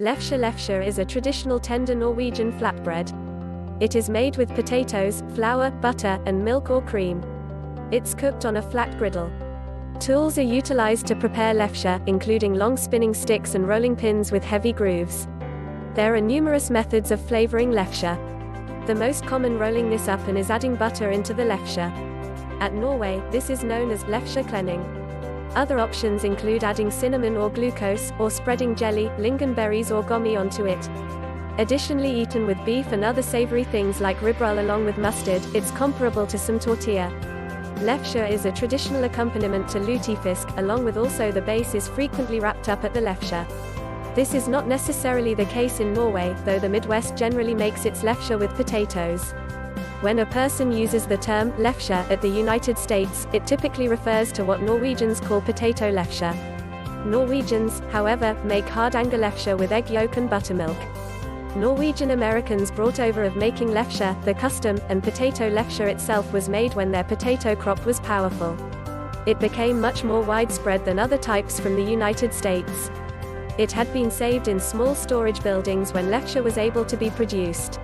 Lefse is a traditional tender Norwegian flatbread. It is made with potatoes, flour, butter, and milk or cream. It's cooked on a flat griddle. Tools are utilized to prepare lefse, including long spinning sticks and rolling pins with heavy grooves. There are numerous methods of flavoring lefse. The most common rolling this up and is adding butter into the lefse. At Norway, this is known as lefseklening. Other options include adding cinnamon or glucose, or spreading jelly, lingonberries or gummy onto it. Additionally, eaten with beef and other savory things like ribroll along with mustard, it's comparable to some tortilla. Lefse is a traditional accompaniment to lutefisk, along with also the base is frequently wrapped up at the lefse. This is not necessarily the case in Norway, though the Midwest generally makes its lefse with potatoes. When a person uses the term lefse at the United States, it typically refers to what Norwegians call potato lefse. Norwegians, however, make hardanger lefse with egg yolk and buttermilk. Norwegian Americans brought over of making lefse, the custom, and potato lefse itself was made when their potato crop was powerful. It became much more widespread than other types from the United States. It had been saved in small storage buildings when lefse was able to be produced.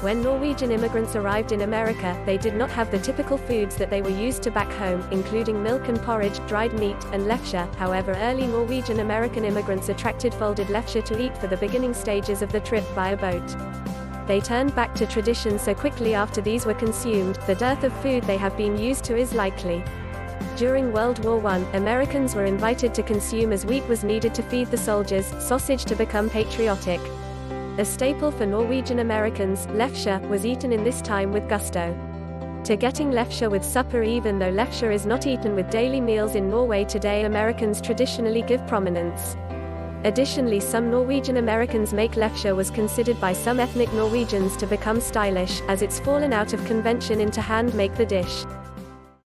When Norwegian immigrants arrived in America, they did not have the typical foods that they were used to back home, including milk and porridge, dried meat, and lefse. However, early Norwegian American immigrants attracted folded lefse to eat for the beginning stages of the trip via boat. They turned back to tradition so quickly after these were consumed, the dearth of food they have been used to is likely. During World War I, Americans were invited to consume as wheat was needed to feed the soldiers, sausage to become patriotic. A staple for Norwegian Americans, lefse, was eaten in this time with gusto. To getting lefse with supper. Even though lefse is not eaten with daily meals in Norway today, Americans traditionally give prominence. Additionally, some Norwegian Americans make lefse was considered by some ethnic Norwegians to become stylish, as it's fallen out of convention into hand-make the dish.